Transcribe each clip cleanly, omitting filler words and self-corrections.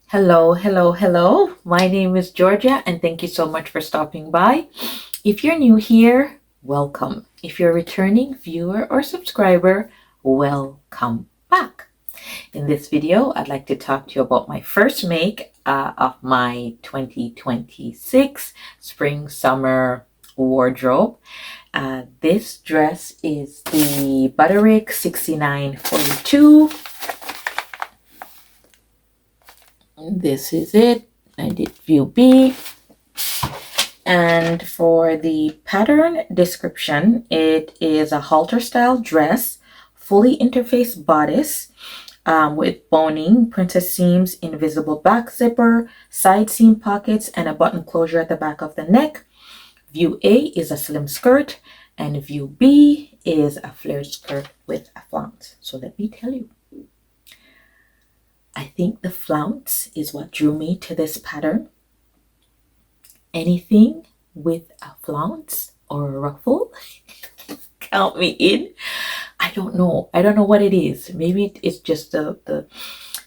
Hello, hello, hello. My name is Georgia, and thank you so much for stopping by. If you're new here, welcome. If you're a returning viewer or subscriber, welcome back. In this video, I'd like to talk to you about my first make of my 2026 spring summer wardrobe. This dress is the Butterick 6942. This is it. I did view B. And for the pattern description, it is a halter style dress, fully interfaced bodice with boning, princess seams, invisible back zipper, side seam pockets, and a button closure at the back of the neck. View A is a slim skirt, and view B is a flared skirt with a flounce. So let me tell you, I think the flounce is what drew me to this pattern. Anything with a flounce or a ruffle, count me in. I don't know what it is. Maybe it's just the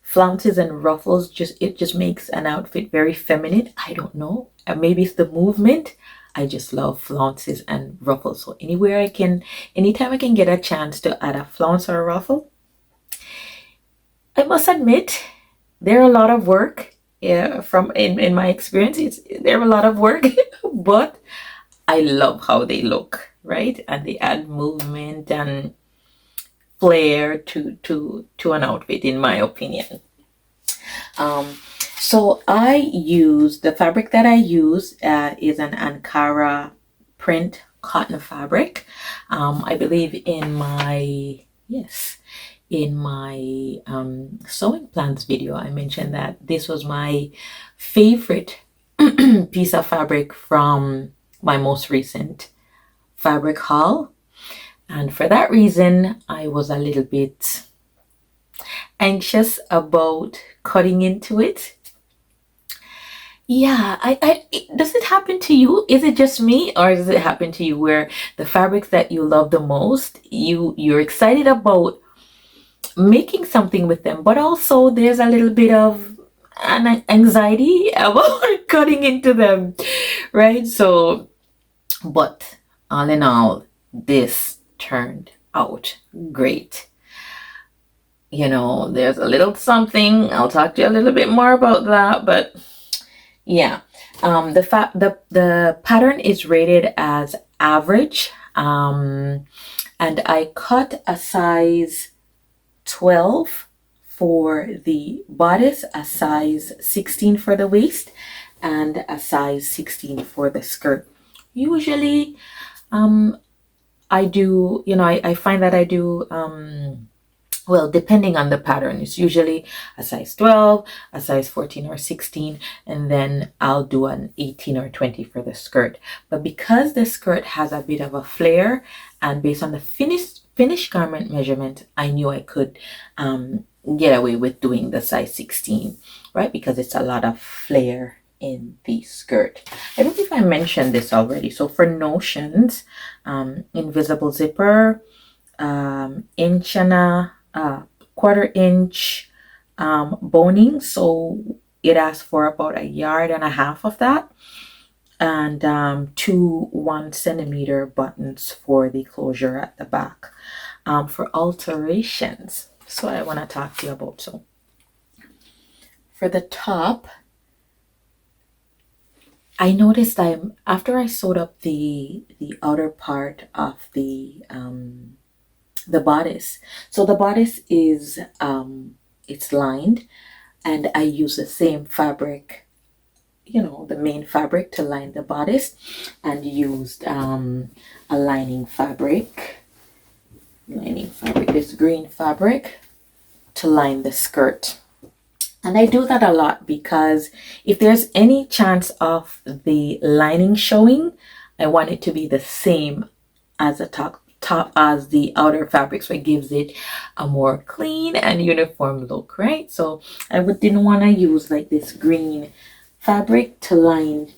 flounces and ruffles. It just makes an outfit very feminine. I don't know. Maybe it's the movement. I just love flounces and ruffles. So anytime I can get a chance to add a flounce or a ruffle, I must admit, they're a lot of work. Yeah, in my experience, they're a lot of work, but I love how they look, right? And they add movement and flair to an outfit, in my opinion. So the fabric that I use is an Ankara print cotton fabric. I believe in my sewing plans video, I mentioned that this was my favorite piece of fabric from my most recent fabric haul. And for that reason, I was a little bit anxious about cutting into it. Yeah, does it happen to you? Is it just me, or does it happen to you where the fabrics that you love the most, you're excited about making something with them, but also there's a little bit of an anxiety about cutting into them, right? So, but all in all, this turned out great. There's a little something. I'll talk to you a little bit more about that, but yeah, the pattern is rated as average, and I cut a size 12 for the bodice, a size 16 for the waist, and a size 16 for the skirt. Usually, I do, I find that I do, well, depending on the pattern, it's usually a size 12, a size 14 or 16, and then I'll do an 18 or 20 for the skirt. But because the skirt has a bit of a flare, and based on the finished garment measurement, I knew I could get away with doing the size 16, right? Because it's a lot of flare in the skirt. I don't know if I mentioned this already. So for notions, invisible zipper, inch and a quarter inch boning. So it asks for about 1.5 yards of that, and 2 1 centimeter buttons for the closure at the back. For alterations, so I want to talk to you about. So for the top, I noticed after I sewed up the outer part of the bodice. So the bodice is it's lined, and I use the same fabric, the main fabric to line the bodice, and used a lining fabric, this green fabric, to line the skirt. And I do that a lot because if there's any chance of the lining showing, I want it to be the same as the top as the outer fabric, so it gives it a more clean and uniform look, right? So I didn't want to use like this green fabric to line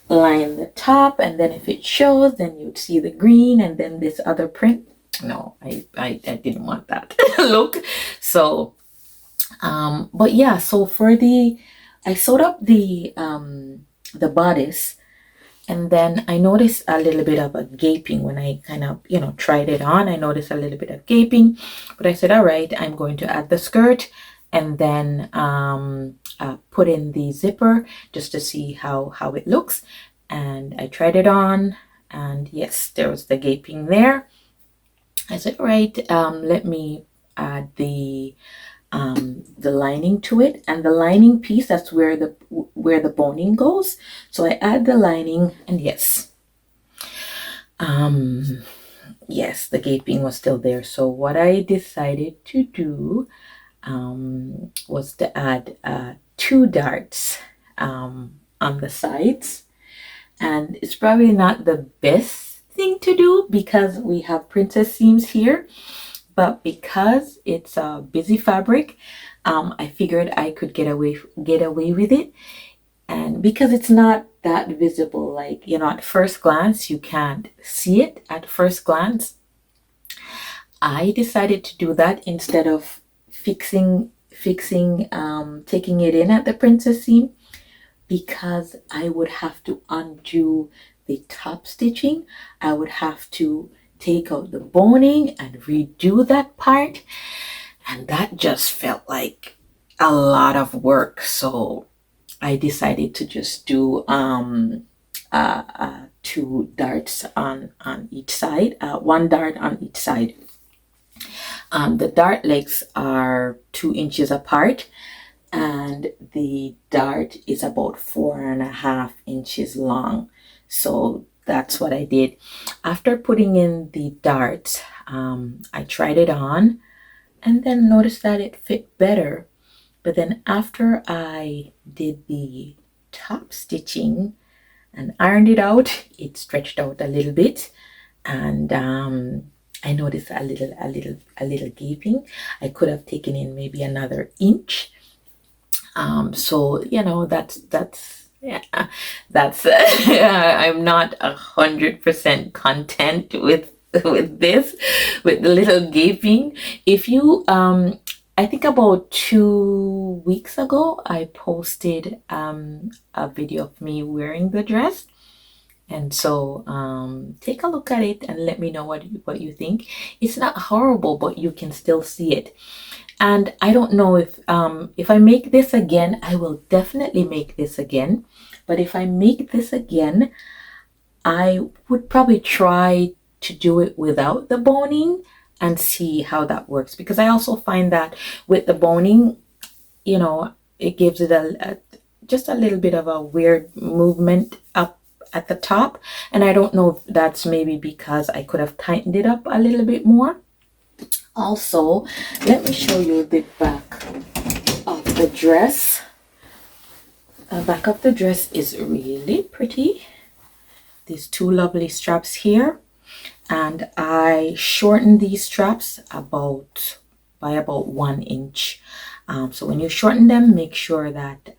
the top, and then if it shows, then you'd see the green and then this other print. No, I didn't want that look. So But yeah, so for I sewed up the bodice, and then I noticed a little bit of a gaping when I kind of, tried it on. I noticed a little bit of gaping, but I said, all right, I'm going to add the skirt and then put in the zipper just to see how it looks. And I tried it on, and yes, there was the gaping there. I said, all right, let me add the lining to it, and the lining piece, that's where the boning goes. So I add the lining, and yes, yes, the gaping was still there. So what I decided to do was to add 2 darts on the sides, and it's probably not the best thing to do because we have princess seams here. But because it's a busy fabric, I figured I could get away with it. And because it's not that visible, like, at first glance, you can't see it at first glance, I decided to do that instead of taking it in at the princess seam, because I would have to undo the top stitching. I would have to take out the boning and redo that part, and that just felt like a lot of work. So I decided to just do 2 darts on each side, 1 dart on each side. The dart legs are 2 inches apart, and the dart is about 4.5 inches long. So that's what I did. After putting in the darts, I tried it on and then noticed that it fit better. But then after I did the top stitching and ironed it out, it stretched out a little bit, and I noticed a little gaping. I could have taken in maybe another inch. So that's yeah, that's I'm not 100% content with this, with the little gaping. If you I think about 2 weeks ago, I posted a video of me wearing the dress, and so take a look at it and let me know what you think. It's not horrible, but you can still see it. And I don't know if I make this again, I will definitely make this again. But if I make this again, I would probably try to do it without the boning and see how that works. Because I also find that with the boning, it gives it just a little bit of a weird movement up at the top. And I don't know if that's maybe because I could have tightened it up a little bit more. Also, let me show you the back of the dress. The back of the dress is really pretty. These 2 lovely straps here, and I shortened these straps by about 1 inch. So when you shorten them, make sure that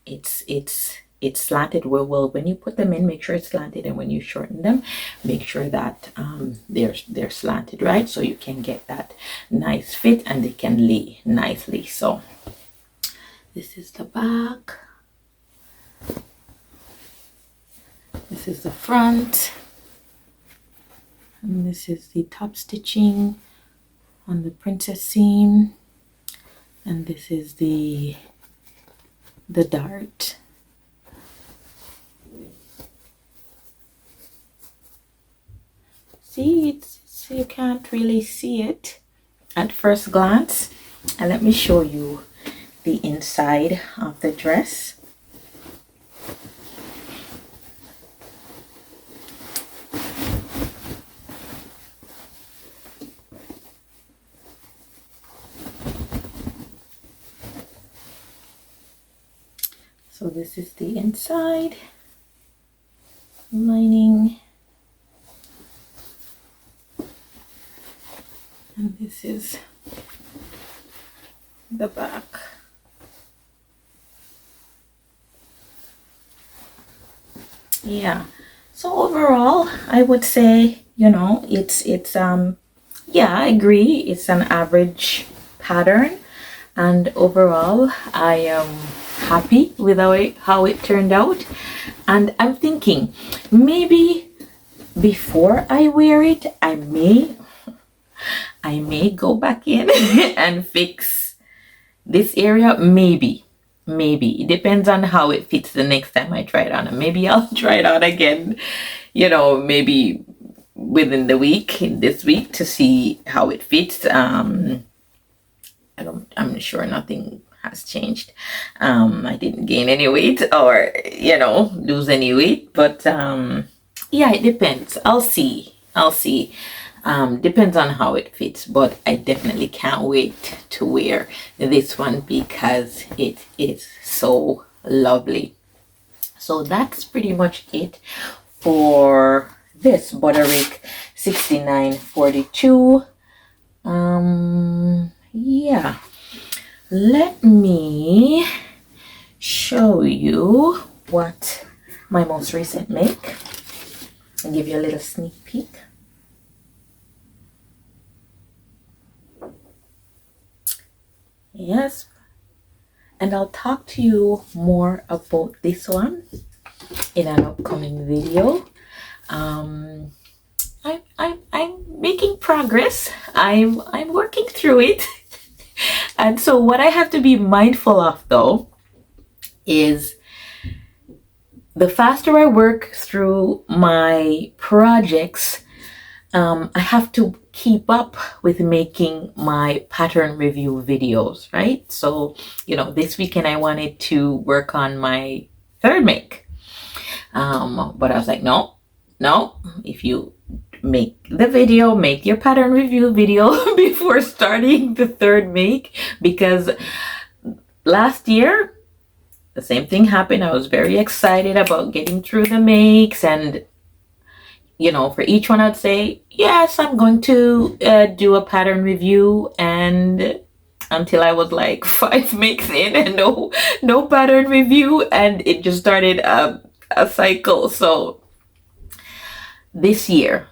it's slanted. Well, when you put them in, make sure it's slanted, and when you shorten them, make sure that they're slanted, right? So you can get that nice fit, and they can lay nicely. So this is the back. This is the front, and this is the top stitching on the princess seam, and this is the dart. See, you can't really see it at first glance. And let me show you the inside of the dress. So this is the inside lining, and this is the back. Yeah, so overall I would say, it's yeah, I agree, it's an average pattern. and overall I am happy with how it turned out. And I'm thinking maybe before I wear it, I may go back in and fix this area. Maybe it depends on how it fits the next time I try it on, and maybe I'll try it on again, maybe within the week, this week, to see how it fits. I'm sure nothing has changed. I didn't gain any weight or lose any weight, but yeah, it depends. I'll see. Depends on how it fits, but I definitely can't wait to wear this one because it is so lovely. So that's pretty much it for this Butterick 6942. Yeah, let me show you what my most recent make and give you a little sneak peek. Yes, and I'll talk to you more about this one in an upcoming video. I'm making progress. I'm working through it. And so what I have to be mindful of though is the faster I work through my projects, I have to keep up with making my pattern review videos, right? So, this weekend I wanted to work on my third make. But I was like, no, if you make your pattern review video before starting the third make, because last year the same thing happened. I was very excited about getting through the makes, and for each one I'd say, yes, I'm going to do a pattern review, and until I was like 5 makes in and no pattern review, and it just started a cycle. So this year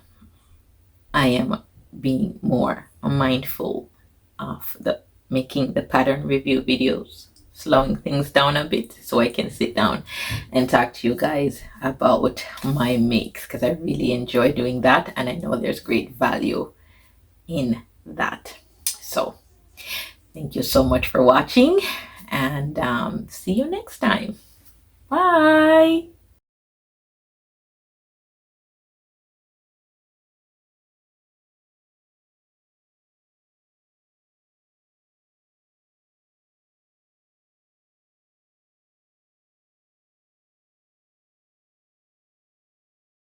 I am being more mindful of making the pattern review videos, slowing things down a bit so I can sit down and talk to you guys about my makes, because I really enjoy doing that, and I know there's great value in that. So thank you so much for watching, and see you next time. Bye.